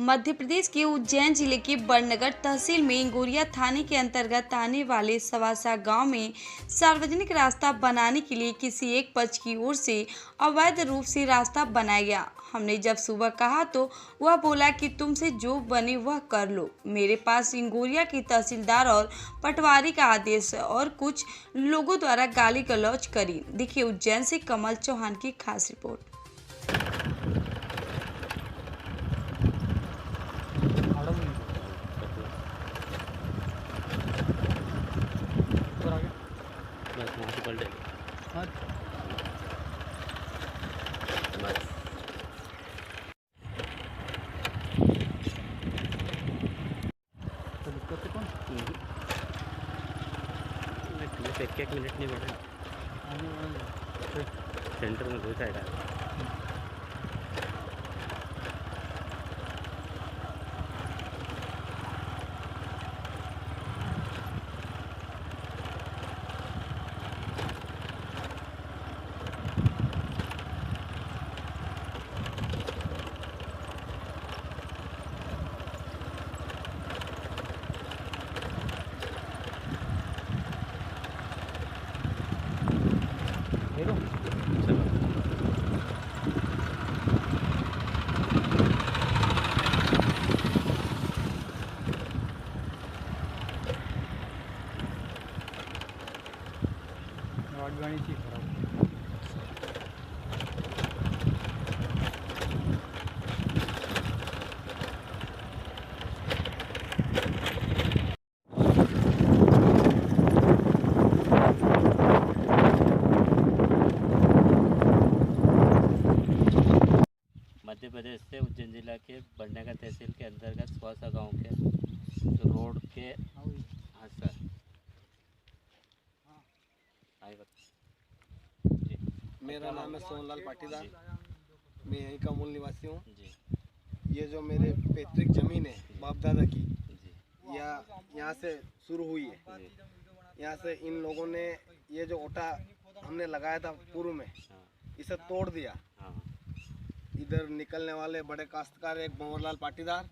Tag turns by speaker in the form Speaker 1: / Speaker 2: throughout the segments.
Speaker 1: मध्य प्रदेश के उज्जैन जिले के बड़नगर तहसील में इंगोरिया थाने के अंतर्गत आने वाले सवासा गांव में सार्वजनिक रास्ता बनाने के लिए किसी एक पक्ष की ओर से अवैध रूप से रास्ता बनाया गया। हमने जब सुबह कहा तो वह बोला कि तुमसे जो बने वह कर लो। मेरे पास इंगोरिया की तहसीलदार और पटवारी का आदेश और कुछ लोगों द्वारा गाली गलौज करी। देखिए उज्जैन से कमल चौहान की खास रिपोर्ट।
Speaker 2: एक मिनट नहीं बैठा सेंटर में दो साइड है।
Speaker 3: गाडीची खराब
Speaker 2: मध्य प्रदेश से उज्जैन जिला के बड़नगर तहसील के अंतर्गत सवासा गांव के रोड के हाँ सर जी।
Speaker 4: मेरा नाम है सोनलाल पाटीदार, मैं यहीं का मूल निवासी हूँ
Speaker 2: जी।
Speaker 4: ये जो मेरे पैतृक ज़मीन है बाप दादा की,
Speaker 2: जी
Speaker 4: यहाँ से शुरू हुई है। यहाँ से इन लोगों ने ये जो ओटा हमने लगाया था पूर्व में, इसे तोड़ दिया। इधर निकलने वाले बड़े काश्तकार एक भंवरलाल पाटीदार,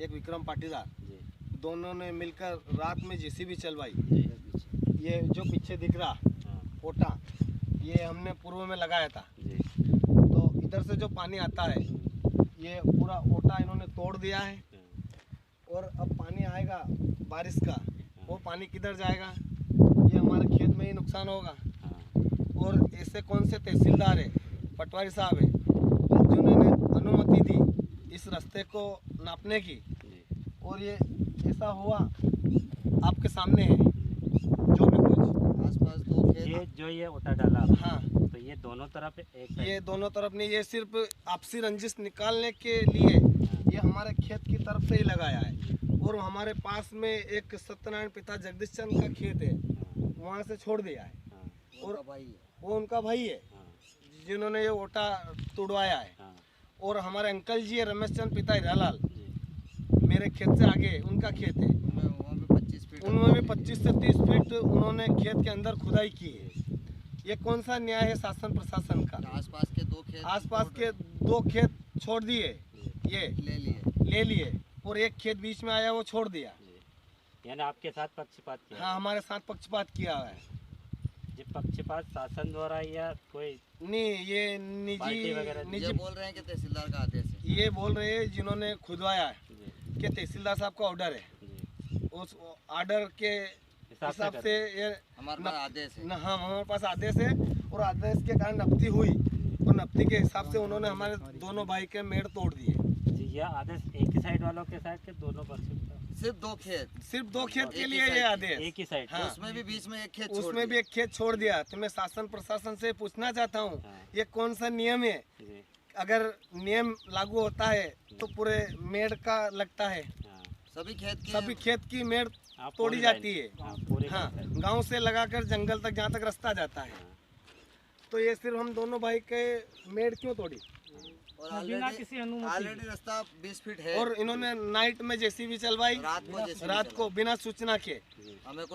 Speaker 4: एक विक्रम पाटीदार, दोनों ने मिलकर रात में जेसीबी चलवाई। ये जो पीछे दिख रहा ओटा, ये हमने पूर्व में लगाया था। तो इधर से जो पानी आता है, ये पूरा ओटा इन्होंने तोड़ दिया है। और अब पानी आएगा बारिश का, वो पानी किधर जाएगा? ये हमारे खेत में ही नुकसान होगा। और ऐसे कौन से तहसीलदार है, पटवारी साहब है, जिन्होंने अनुमति दी इस रास्ते को नापने की, और ये ऐसा हुआ आपके सामने है। जो भी कुछ आसपास दो खेत,
Speaker 2: ये ओटा डाला,
Speaker 4: हाँ,
Speaker 2: तो ये दोनों तरफ एक,
Speaker 4: ये दोनों तरफ नहीं, ये सिर्फ आपसी रंजिश निकालने के लिए ये हमारे खेत की तरफ से ही लगाया है। और हमारे पास में एक सत्यनारायण पिता जगदीश चंद का खेत है, वहाँ से छोड़ दिया है। और वो उनका भाई है जिन्होंने ये ओटा तोड़वाया है। और हमारे अंकल जी है रमेश चंद पिता हीरालाल, मेरे खेत से आगे उनका खेत है, उनमें भी 25 से 30 फीट उन्होंने खेत के अंदर खुदाई की है। ये कौन सा न्याय है शासन प्रशासन का? आसपास के दो खेत छोड़ दिए, ये ले लिए और एक खेत बीच में आया वो छोड़ दिया।
Speaker 2: यानी आपके साथ पक्षपात किया?
Speaker 4: हाँ, हमारे साथ पक्षपात किया हुआ है।
Speaker 2: ये पक्षपात शासन द्वारा या कोई
Speaker 4: नहीं, ये निजी
Speaker 5: बोल रहे हैं कि तहसीलदार का आदेश है।
Speaker 4: ये बोल रहे हैं जिन्होंने खुदवाया है कि तहसीलदार साहब का ऑर्डर है। उस ऑर्डर के हिसाब से ये
Speaker 5: हमारे पास आदेश है।
Speaker 4: हाँ, हमारे पास आदेश है। और आदेश के कारण नब्ती हुई, और नब्ती के हिसाब से उन्होंने हमारे दोनों भाई के मेड़ तोड़ दिए।
Speaker 2: यह आदेश एक ही साइड वालों के साइड के दोनों पक्ष?
Speaker 4: सिर्फ दो खेत के लिए ये आदेश,
Speaker 2: एक ही साइड।
Speaker 4: हाँ,
Speaker 5: उसमें भी बीच में एक खेत
Speaker 4: उसमें भी एक खेत छोड़ दिया। तो मैं शासन प्रशासन से पूछना चाहता हूँ, ये कौन सा नियम है? अगर नियम लागू होता है तो पूरे मेड़ का लगता है। सभी खेत की मेड़ तोड़ी जाती है। हाँ, गांव से लगाकर जंगल तक, जहाँ तक रास्ता जाता है। तो ये सिर्फ हम दोनों भाई के मेड़ क्यों तोड़ी?
Speaker 5: और बिना किसी अनुमति, ऑलरेडी रास्ता 20 फीट है।
Speaker 4: और इन्होंने नाइट में जेसीबी चलवाई, रात को बिना सूचना के।
Speaker 5: हमें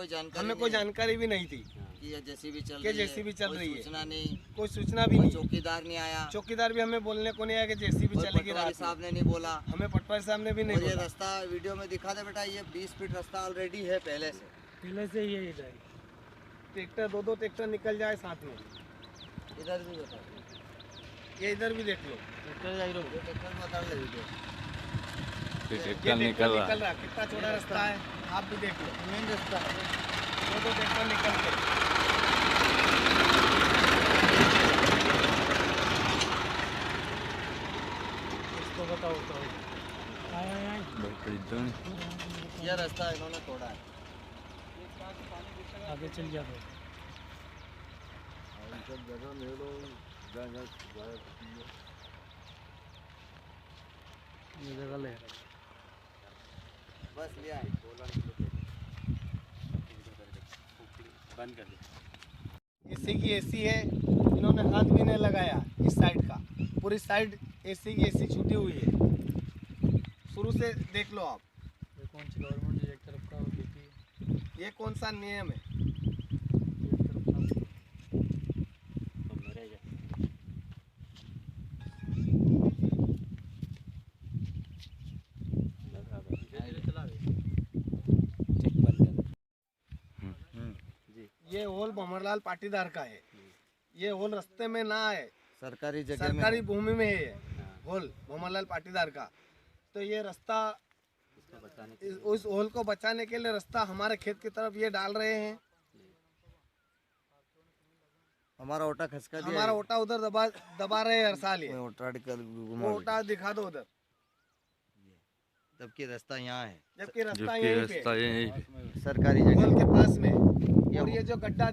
Speaker 5: कोई
Speaker 4: जानकारी भी नहीं थी।
Speaker 5: कि ये जेसीबी चल
Speaker 4: कि
Speaker 5: रही है,
Speaker 4: जेसीबी चल
Speaker 5: कोई
Speaker 4: रही है।
Speaker 5: सूचना नहीं,
Speaker 4: कोई सूचना भी
Speaker 5: कोई
Speaker 4: नहीं।
Speaker 5: चौकीदार नहीं आया,
Speaker 4: चौकीदार भी हमें बोलने को नहीं आया कि जेसीबी
Speaker 5: कोई
Speaker 4: चलेगी
Speaker 5: पटवारी
Speaker 4: रात
Speaker 5: साहब
Speaker 4: में।
Speaker 5: ने नहीं बोला।
Speaker 4: हमें पटवारी साहब ने भी नहीं
Speaker 5: और ये
Speaker 4: बोला।
Speaker 5: रास्ता वीडियो में दिखा दे बेटा, ये 20 फीट रास्ता ऑलरेडी है पहले से।
Speaker 4: ट्रैक्टर दो ट्रैक्टर निकल जाए साथ में।
Speaker 5: इधर भी बता,
Speaker 4: ये इधर भी देख लो,
Speaker 5: ट्रैक्टर बता ले वीडियो।
Speaker 4: ये ट्रैक्टर निकल रहा, कितना चौड़ा रास्ता है आप भी देख लो।
Speaker 5: मेन रास्ता है,
Speaker 4: दो ट्रैक्टर निकल के। इसको बताओ
Speaker 5: ये रास्ता इन्होंने तोड़ा है।
Speaker 4: आगे चल जा।
Speaker 5: बस लिया है।
Speaker 2: बंद कर दिया।
Speaker 4: एसी की एसी है, इन्होंने हाथ भी नहीं लगाया इस साइड का। पूरी साइड एसी की एसी छूटी हुई है। शुरू से देख लो आप,
Speaker 3: ये कौन सी गवर्नमेंट एक तरफ का और देती
Speaker 4: ये कौन सा नियम है।
Speaker 3: एक तरफ का
Speaker 2: तो मेरे जा
Speaker 3: चला गई।
Speaker 2: ठीक बंद कर जी।
Speaker 4: ये होल भंवरलाल पाटीदार का है। ये होल रास्ते में ना है,
Speaker 5: सरकारी जगह में
Speaker 4: सरकारी भूमि में है ये होल भंवरलाल पाटीदार का। तो ये रास्ता
Speaker 2: इसको बचाने के
Speaker 4: उस होल को बचाने के लिए रास्ता हमारे खेत की तरफ ये डाल रहे हैं।
Speaker 5: हमारा ओटा खसका दिया
Speaker 4: हमारा ओटा उधर दबा रहे हैं हर साल ये।
Speaker 5: ओटा कर
Speaker 4: वो
Speaker 5: घुमा
Speaker 4: ओटा दिखा दो उधर,
Speaker 5: जबकि रास्ता यहाँ है,
Speaker 4: जबकि रास्ता यहीं पे
Speaker 5: सरकारी जगह।
Speaker 4: होल के पास में। और ये जो गड्ढा,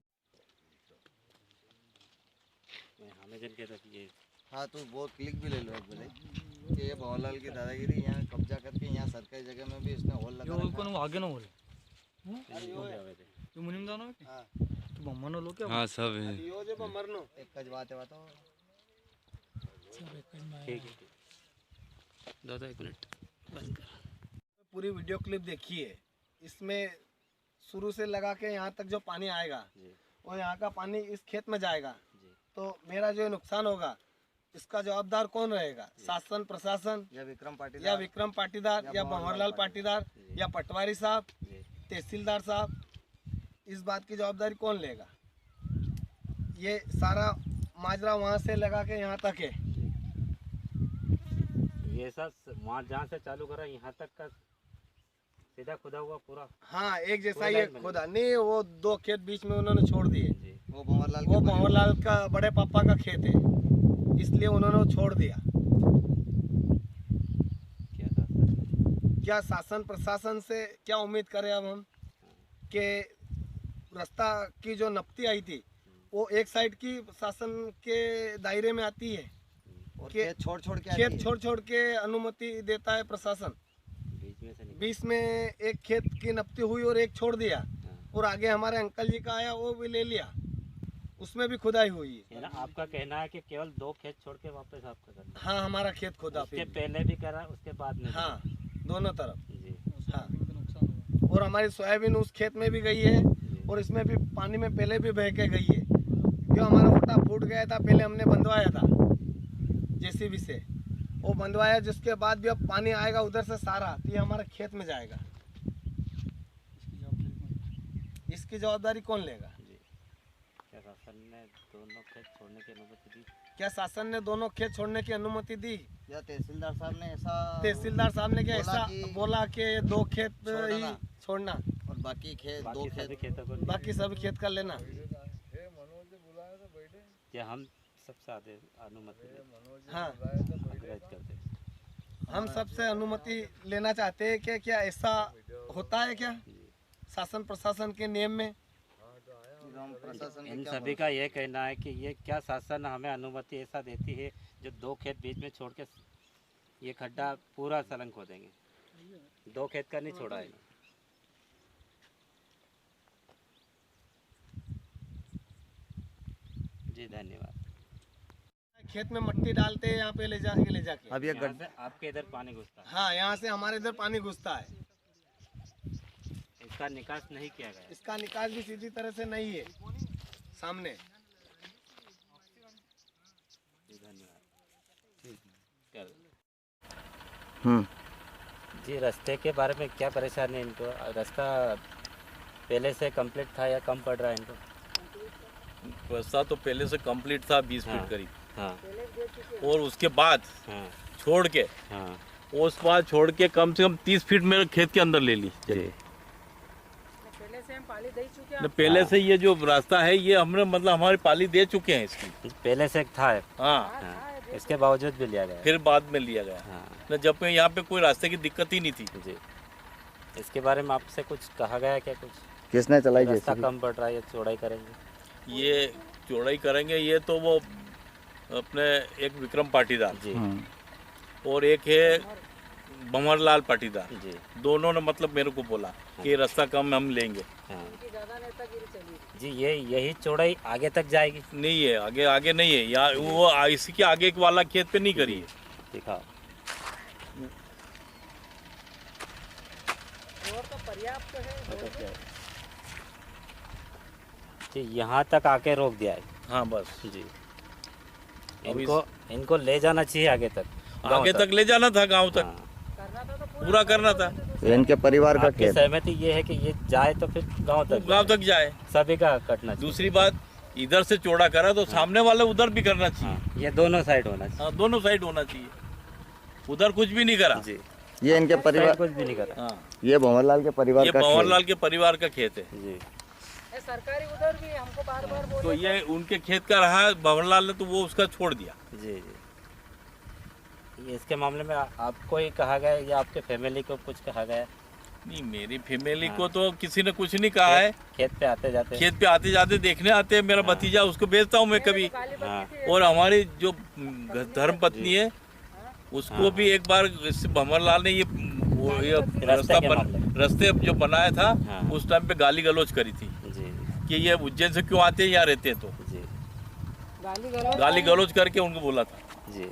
Speaker 2: हमें जन के तरफ ये
Speaker 5: हाँ तो बहुत क्लिक भी ले लो आप बोले कि ये भंवरलाल की दादागिरी, यहाँ कब्जा करके यहाँ सरकारी जगह में भी इसने होल
Speaker 3: ये
Speaker 5: लगा
Speaker 3: होल
Speaker 5: रखा
Speaker 3: को आगे ना होल
Speaker 2: थे।
Speaker 3: ये मुनिम दानो है
Speaker 5: हाँ।
Speaker 3: तो बम्मा नो लो क्या
Speaker 6: हाँ सब है।
Speaker 4: यो जो मरनो
Speaker 5: एक कज बात है बताओ।
Speaker 2: ठीक है दादा एक मिनट बंद कर।
Speaker 4: पूरी वीडियो क्लिप देखिए। इसमें शुरू से लगा के यहाँ तक जो पानी आएगा
Speaker 2: जी
Speaker 4: और यहाँ का पानी इस खेत में जाएगा,
Speaker 2: जी
Speaker 4: तो मेरा जो नुकसान होगा इसका जवाबदार कौन रहेगा? शासन, प्रशासन,
Speaker 5: या विक्रम पाटिल
Speaker 4: या विक्रम पाटीदार, या भंवरलाल पाटीदार, या पटवारी साहब,
Speaker 2: जी
Speaker 4: तहसीलदार साहब? इस बात की जवाबदारी कौन लेगा? ये सारा माजरा वहाँ से लगा के यहाँ तक है।
Speaker 2: ये सब वहाँ जहाँ से चालू करा यहाँ तक का सीधा खुदा हुआ पूरा।
Speaker 4: हाँ, एक जैसा
Speaker 2: पूरी
Speaker 4: ये
Speaker 2: लाइन बनी।
Speaker 4: खुदा नहीं, वो दो खेत बीच में उन्होंने छोड़ दिए।
Speaker 2: जी
Speaker 5: वो भंवरलाल
Speaker 4: वो
Speaker 5: के
Speaker 4: भंवरलाल का बड़े पापा का खेत है, इसलिए उन्होंने वो छोड़ दिया।
Speaker 2: क्या था सर?
Speaker 4: क्या शासन प्रशासन से क्या उम्मीद करें अब हम कि रास्ता की जो नपती आई थी वो एक साइड की शासन के दायरे में आती है,
Speaker 5: और
Speaker 4: के-
Speaker 5: खेत छोड़ छोड़ के आती
Speaker 4: खेत
Speaker 5: है।
Speaker 4: छोड़ छोड़ के अनुमति देता है प्रशासन।
Speaker 2: बीच में से निकल।
Speaker 4: बीच में एक खेत की नपती हुई और एक छोड़ दिया,
Speaker 2: हाँ।
Speaker 4: और आगे हमारे अंकल जी का आया वो भी ले लिया, उसमें भी खुदाई हुई है।
Speaker 2: है ना, आपका कहना है कि केवल 2 खेत छोड़ के वापस आपका करना।
Speaker 4: हाँ, हमारा खेत खुदा
Speaker 2: उसके
Speaker 4: फिर।
Speaker 2: पहले भी करा उसके बाद में भी।
Speaker 4: हाँ, दोनों तरफ।
Speaker 2: जी
Speaker 4: हाँ,
Speaker 3: का नुकसान होगा।
Speaker 4: और हमारी सोयाबीन उस खेत में भी गई है
Speaker 2: जी
Speaker 4: और इसमें भी पानी में पहले भी बह के गई है। जो हमारा ओटा फूट गया था, पहले हमने बंधवाया था जेसीबी से, वो बंधवाया, जिसके बाद भी अब पानी आएगा उधर से सारा, तो ये हमारे खेत में जाएगा। इसकी जवाबदारी कौन लेगा?
Speaker 2: जी। क्या शासन ने दोनों खेत छोड़ने की अनुमति दी?
Speaker 4: क्या शासन ने दोनों खेत छोड़ने की अनुमति दी?
Speaker 5: या तहसीलदार साहब ने ऐसा
Speaker 4: तहसीलदार साहब ने क्या
Speaker 5: बोला
Speaker 4: ऐसा
Speaker 5: कि-
Speaker 4: बोला कि 2 खेत
Speaker 5: छोड़ना।
Speaker 4: ही छोड़ना,
Speaker 5: और बाकी खेत दो
Speaker 2: बाकी
Speaker 5: खेत
Speaker 2: सभी खेतों को
Speaker 4: बाकी सभी खेत का लेना?
Speaker 2: क्या हम सबसे आदेश अनुमति लेते
Speaker 4: हाँ,
Speaker 2: अंग्रेज करते हैं।
Speaker 4: हम सबसे अनुमति लेना चाहते हैं कि क्या ऐसा होता है क्या शासन प्रशासन के नियम में?
Speaker 5: ग्राम प्रशासन
Speaker 2: इन
Speaker 5: क्या
Speaker 2: सभी का ये कहना है कि ये क्या शासन हमें अनुमति ऐसा देती है जो 2 खेत बीच में छोड़ के ये खड्डा पूरा सलंग खो देंगे। 2 खेत का नहीं छोड़ा है। जी धन्यवाद।
Speaker 4: खेत में मट्टी डालते हैं यहाँ पे ले जाके।
Speaker 5: अब ये
Speaker 2: यहाँ से आपके इधर पानी घुसता है,
Speaker 4: हाँ, यहाँ से हमारे इधर पानी घुसता है।
Speaker 2: इसका निकास नहीं किया गया।
Speaker 4: इसका निकास भी सीधी तरह से नहीं है। सामने।
Speaker 2: जी, रास्ते के बारे में क्या परेशानी है इनको? रास्ता पहले से कंप्लीट था या कम पड़ रहा है इनको?
Speaker 6: रास्ता तो पहले से कंप्लीट था 20
Speaker 2: हाँ।
Speaker 6: फीट करीब,
Speaker 2: हाँ
Speaker 6: और उसके बाद
Speaker 2: हाँ
Speaker 6: छोड़ के
Speaker 2: हाँ
Speaker 6: उस बाद छोड़ के कम से कम 30 फीट मेरे खेत के अंदर ले ली।
Speaker 2: जी
Speaker 6: न पहले से ये जो रास्ता है ये हमने मतलब हमारी पाली दे चुके हैं इसकी।
Speaker 2: पहले से था।
Speaker 6: हाँ,
Speaker 2: हाँ, इसके बावजूद भी लिया गया।
Speaker 6: फिर बाद में लिया गया।
Speaker 2: हाँ
Speaker 6: न जब पे यहाँ पे कोई रास्ते की दिक्कत ही नहीं थी।
Speaker 2: जी, इसके बारे में आपसे कुछ कहा गया क्या? कुछ
Speaker 7: किसने चलाई
Speaker 2: रास्ता
Speaker 7: जेसीबी?
Speaker 2: कम पड़ रहा है या चौड़ाई करेंगे?
Speaker 6: ये चौड़ाई करेंगे, ये तो वो अपने एक विक्रम पाटीदार
Speaker 2: जी
Speaker 6: और एक है भंवरलाल पाटीदार,
Speaker 2: जी
Speaker 6: दोनों ने मतलब मेरे को बोला कि रास्ता कम हम लेंगे।
Speaker 2: हाँ जी, यही चौड़ाई आगे तक जाएगी?
Speaker 6: नहीं है, आगे आगे नहीं है, यहाँ वो इसी के आगे वाला खेत पे नहीं करी है।
Speaker 2: दिखाओ। जी, यहाँ तक आके रोक दिया है।
Speaker 6: हाँ बस
Speaker 2: जी,
Speaker 6: अब
Speaker 2: इनको ले जाना चाहिए आगे तक, गाँव
Speaker 6: आगे तक ले जाना था, गांव तक
Speaker 2: हाँ।
Speaker 6: पूरा करना था।
Speaker 7: तो इनके परिवार का
Speaker 2: आपकी
Speaker 7: खेत।
Speaker 2: सहमति ये है कि ये जाए तो फिर गांव तक
Speaker 6: जाए।
Speaker 2: सभी का कटना चाहिए।
Speaker 6: दूसरी बात, इधर से चौड़ा करा तो सामने वाले उधर भी करना चाहिए।
Speaker 2: हाँ, ये दोनों साइड होना चाहिए।
Speaker 6: हाँ, दोनों साइड होना चाहिए। उधर कुछ भी नहीं करा।
Speaker 2: जी,
Speaker 7: ये इनके परिवार,
Speaker 2: कुछ भी नहीं करा।
Speaker 6: हाँ,
Speaker 7: ये भंवरलाल के परिवार
Speaker 6: ये
Speaker 7: का खेत।
Speaker 6: भंवरलाल के परिवार का खेत है।
Speaker 2: जी,
Speaker 8: सरकारी उधर भी हमको बार बार
Speaker 6: तो ये उनके खेत का रहा भंवरलाल ने, तो वो उसका छोड़ दिया।
Speaker 2: जी जी। ये इसके मामले में आपको ही कहा गया है या आपके फैमिली को कुछ कहा गया है?
Speaker 6: नहीं, मेरी फैमिली को तो किसी ने कुछ नहीं कहा है।
Speaker 2: खेत पे आते जाते?
Speaker 6: खेत पे आते जाते देखने आते हैं। मेरा भतीजा, उसको बेचता हूँ मैं कभी।
Speaker 2: हाँ
Speaker 6: और हमारी जो धर्म पत्नी है उसको भी एक बार भंवरलाल ने ये रास्ते जो बनाया था
Speaker 2: हाँ।
Speaker 6: उस टाइम पे गाली गलौज करी थी
Speaker 2: जी
Speaker 6: कि ये उज्जैन से क्यों आते हैं, यहाँ रहते हैं। तो
Speaker 2: जी
Speaker 6: गाली गलौज करके उनको बोला था।
Speaker 2: जी।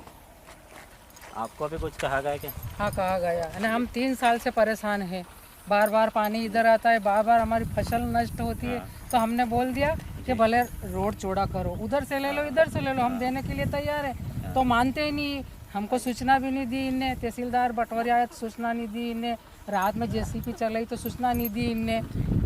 Speaker 2: आपको भी कुछ कहा गया क्या?
Speaker 8: हाँ कहा गया है ना, हम 3 साल से परेशान हैं। बार बार पानी इधर आता है, बार बार हमारी फसल नष्ट होती है। तो हमने बोल दिया कि भले रोड चौड़ा करो, उधर से ले लो इधर से ले लो, हम देने के लिए तैयार है। तो मानते ही नहीं, हमको सूचना भी नहीं दी इनने। तहसीलदार बटवरिया आया तो सूचना नहीं दी इनने, रात में जेसीबी चलाई तो सूचना नहीं दी इनने।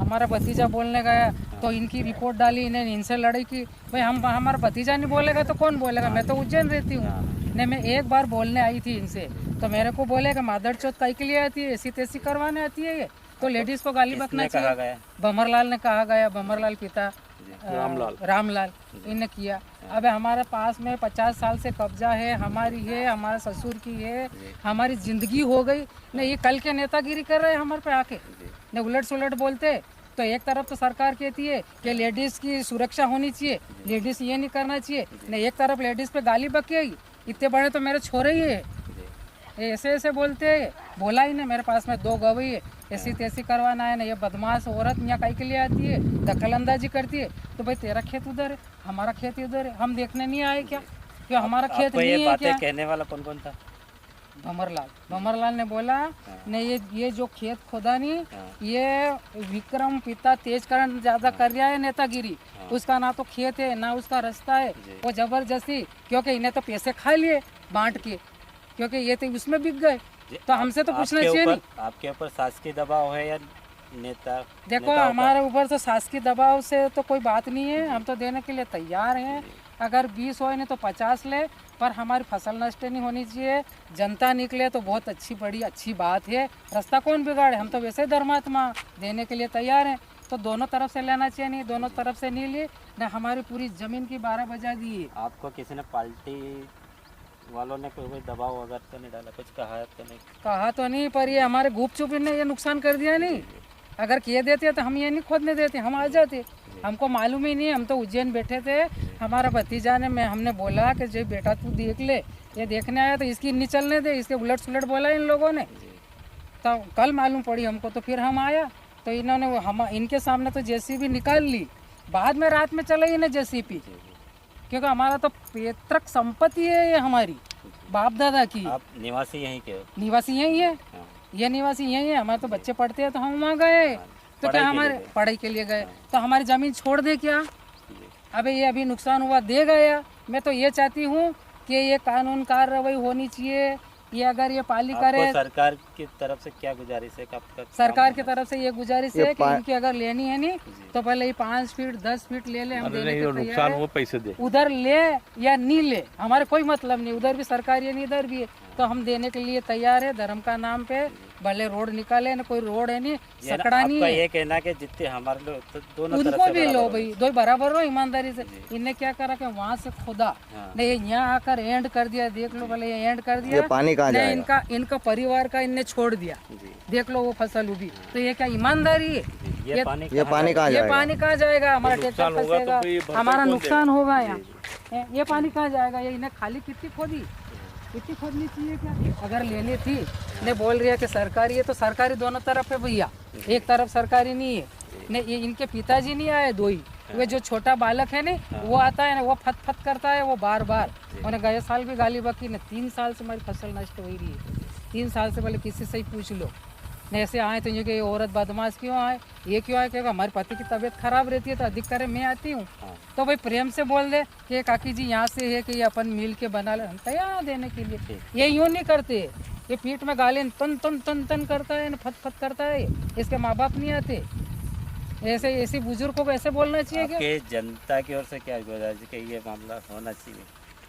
Speaker 8: हमारा भतीजा बोलने गया तो इनकी रिपोर्ट डाली इन्हें, इनसे लड़ाई की। भाई हमारा भतीजा नहीं बोलेगा तो कौन बोलेगा? मैं तो उज्जैन रहती हूँ। नहीं, मैं एक बार बोलने आई थी इनसे तो मेरे को बोलेगा मादर चौथ काई के लिए आती है, ऐसी तैसी करवाने आती है ये। तो लेडीज को गाली बकना
Speaker 2: किसने कहा गया?
Speaker 8: भंवरलाल ने कहा गया, भंवरलाल पिता रामलाल इन्हें किया। अब हमारे पास में 50 साल से कब्जा है, हमारी है, हमारे ससुर की है, हमारी जिंदगी हो गई। नहीं, ये कल के नेतागिरी कर रहे हैं हमारे पे आके, नहीं उलट सुलट बोलते। तो एक तरफ तो सरकार कहती है कि लेडीज़ की सुरक्षा होनी चाहिए, लेडीज़ ये नहीं करना चाहिए, नहीं एक तरफ लेडीज़ पे गाली बकेगी। इतने बड़े तो मेरे छोरे ही है, ऐसे ऐसे बोलते हैं। बोला ही नहीं, मेरे पास में 2 गवाही है, ऐसी तैसी करवाना है ना। ये बदमाश औरत यहाँ काई के लिए आती है, दखल अंदाजी करती है। तो भाई तेरा खेत उधर है, हमारा खेत इधर है, हम देखने नहीं आए क्या? क्यों हमारा खेत नहीं है क्या?
Speaker 2: कहने वाला कौन कौन था?
Speaker 8: भंवरलाल ने बोला नहीं, ये जो खेत खोदा नहीं, ये विक्रम पिता तेजकरण ज्यादा कर रहा है नेतागिरी। उसका ना तो खेत है ना उसका रास्ता है, वो जबरदस्ती, क्योंकि इन्हें तो पैसे खा लिए बांट के, क्योंकि ये तो उसमें बिक गए। तो हमसे तो पूछना चाहिए नहीं।
Speaker 2: आपके ऊपर शासकीय दबाव है या नेता?
Speaker 8: देखो, हमारे ऊपर तो शासकीय दबाव से तो कोई बात नहीं है, हम तो देने के लिए तैयार हैं। अगर 20 हो नहीं तो 50 ले, पर हमारी फसल नष्ट नहीं होनी चाहिए। जनता निकले तो बहुत बड़ी अच्छी बात है। रास्ता कौन बिगाड़े, हम तो वैसे ही धर्मात्मा, देने के लिए तैयार हैं। तो दोनों तरफ से लेना चाहिए, नहीं दोनों तरफ से नहीं लिए ना, हमारी पूरी ज़मीन की 12 बजा दी है।
Speaker 2: आपको किसी ने पार्टी वालों ने कोई दबाव वगैरह तो नहीं डाला? कुछ कहा तो नहीं?
Speaker 8: कहा तो नहीं, पर ये हमारे गुपचुप ने ये नुकसान कर दिया। नहीं अगर किए देते तो हम ये नहीं खोदने देते, हम आ जाते। हमको मालूम ही नहीं, हम तो उज्जैन बैठे थे। हमारा भतीजा ने हमने बोला कि जो बेटा तू देख ले, ये देखने आया तो इसकी नहीं चलने दे, इसके उलट सुलट बोला इन लोगों ने। तो कल मालूम पड़ी हमको, तो फिर हम आया तो इन्होंने इनके सामने तो जेसीबी निकाल ली। बाद में रात में चला इन्हें जेसीबी, क्योंकि हमारा तो पैतृक संपत्ति है ये, हमारी बाप दादा की।
Speaker 2: आप निवासी यहीं के हो?
Speaker 8: निवासी यही है, ये निवासी यही है। हमारे तो बच्चे पढ़ते हैं तो हम वहाँ गए, तो क्या हमारे पढ़ाई के लिए गए, तो हमारी ज़मीन छोड़ दे क्या? अबे ये अभी नुकसान हुआ दे गया। मैं तो ये चाहती हूँ कि ये कानून कार्रवाई होनी चाहिए। ये अगर ये पाली करे,
Speaker 2: सरकार की तरफ से क्या गुजारिश है?
Speaker 8: सरकार की तरफ से ये गुजारिश है कि इनकी अगर लेनी है नहीं तो पहले ये 5 फीट 10 फीट ले ले, हम देने के तैयार है।
Speaker 6: पैसे दे,
Speaker 8: उधर ले या नहीं ले हमारे कोई मतलब नहीं, उधर भी सरकारी है नहीं इधर भी है, तो हम देने के लिए तैयार है। धर्म का नाम पे भले रोड निकाले ना, कोई रोड है नहीं, सकड़ा नहीं है।
Speaker 2: ये कहना कि जितने हमारे लोग तो दोनों
Speaker 8: उनको भी लो भाई, दो बराबर हो ईमानदारी से। इनने क्या करा कि वहाँ से खुदा नहीं यहाँ आकर एंड कर दिया, देख लो पहले ये एंड कर दिया।
Speaker 7: ये पानी कहाँ जाएगा?
Speaker 8: इनका परिवार का इनने छोड़ दिया, देख लो वो फसल उगी, तो ये क्या ईमानदारी है?
Speaker 7: ये पानी कहाँ
Speaker 8: ये पानी कहाँ जाएगा? हमारा ट्रैक्टर फंसेगा, हमारा नुकसान होगा यहाँ। ये पानी कहाँ जाएगा? ये इन्हें खाली कितनी खोदी, कितनी खोदनी चाहिए क्या? अगर लेनी थी ने बोल रही है कि सरकारी है, तो सरकारी दोनों तरफ है भैया, एक तरफ सरकारी नहीं है। ने ये इनके पिताजी नहीं आए, दो ही वे जो छोटा बालक है ना वो आता है ना, वो फत फत करता है वो बार बार। उन्हें गए साल भी गाली बकी ने, 3 साल से हमारी फसल नष्ट हो रही है। 3 साल से पहले किसी से ही पूछ लो। ऐसे आए तो ये कि औरत बदमाश क्यों आए, ये क्यों आए? क्योंकि हमारे पति की तबीयत खराब रहती है तो अधिक करे मैं आती हूँ, तो भाई प्रेम से बोल दे कि काकी जी यहाँ से है कि ये अपन मिल के बना ले, हम तैयार देने के लिए। ये यूँ नहीं करते, ये पीठ में गाले तन तन तन तन करता है, फत फत करता है। इसके माँ बाप नहीं आते। ऐसे बुजुर्ग को ऐसे बोलना चाहिए कि
Speaker 2: जनता की ओर से क्या गुजारिश कि ये मामला होना चाहिए?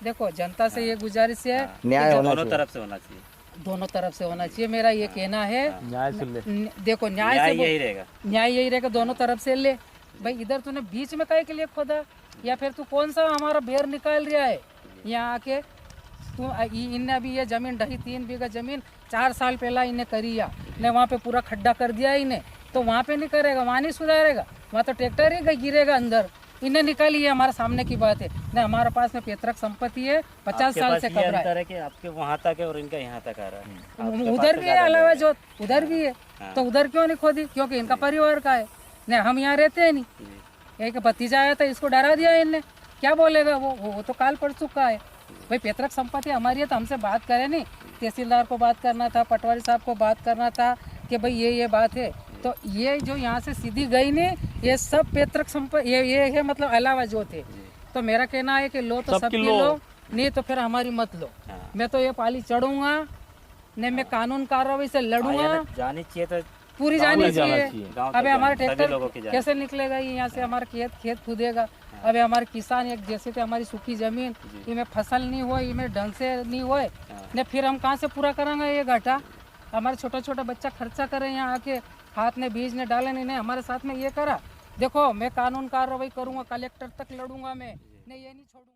Speaker 8: देखो जनता से ये गुजारिश है,
Speaker 7: न्याय होना
Speaker 2: दोनों तरफ से होना चाहिए,
Speaker 8: दोनों तरफ से होना चाहिए। मेरा ये कहना है, देखो न्याय
Speaker 2: यही रहेगा,
Speaker 8: न्याय यही रहेगा, दोनों तरफ से ले भाई। इधर तूने बीच में काहे के लिए खोदा, या फिर तू कौन सा हमारा बेर निकाल रहा है यहाँ आके? तू इनने अभी ये जमीन ढही 3 बीघा जमीन 4 साल पहला इन्हें करी है ने, वहाँ पे पूरा खड्डा कर दिया इन्हें, तो वहाँ पे नहीं करेगा, वहाँ नहीं सुधारेगा, वहाँ तो ट्रैक्टर ही गिरेगा अंदर। इन्हें निकाली है, हमारे सामने की बात है ना। हमारे पास में पैतृक संपत्ति है, 50 साल से कब्जा है
Speaker 2: कि आपके वहाँ तक है और इनका यहाँ तक आ रहा है।
Speaker 8: उधर भी है अलावा जो उधर भी है, तो उधर क्यों नहीं खोदी? क्योंकि इनका परिवार का है नहीं, हम यहाँ रहते हैं नहीं। एक भतीजा आया था, इसको डरा दिया इनने, क्या बोलेगा वो तो काल पड़ चुका है भाई। पैतृक संपत्ति हमारी है तो हमसे बात करें नहीं, तहसीलदार को बात करना था, पटवारी साहब को बात करना था कि भाई ये बात है। तो ये जो यहाँ से सीधी गई नहीं, ये सब पैतृक संपत्ति ये है, मतलब अलावा जो थे। तो मेरा कहना है कि लो तो सबकी लो, नहीं तो फिर हमारी मत लो। मैं तो ये पाली चढ़ूंगा नहीं, मैं कानून कार्रवाई से लड़ूंगा,
Speaker 2: जानी चाहिए तो
Speaker 8: पूरी जानी चाहिए। अबे हमारे ट्रैक्टर कैसे निकलेगा यहाँ से? हमारा खेत खुदेगा। अबे हमारे किसान एक जैसे थे, हमारी सूखी जमीन इनमें फसल नहीं हुई, इनमें ढंग से नहीं हुए ने, फिर हम कहाँ से पूरा करेंगे ये घाटा? हमारे छोटा छोटा बच्चा खर्चा करे यहाँ आके, हाथ ने बीज ने डाले नहीं, हमारे साथ में ये करा। देखो मैं कानून कार्रवाई करूँगा, कलेक्टर तक लड़ूंगा मैं, नहीं ये नहीं छोड़ूंगा।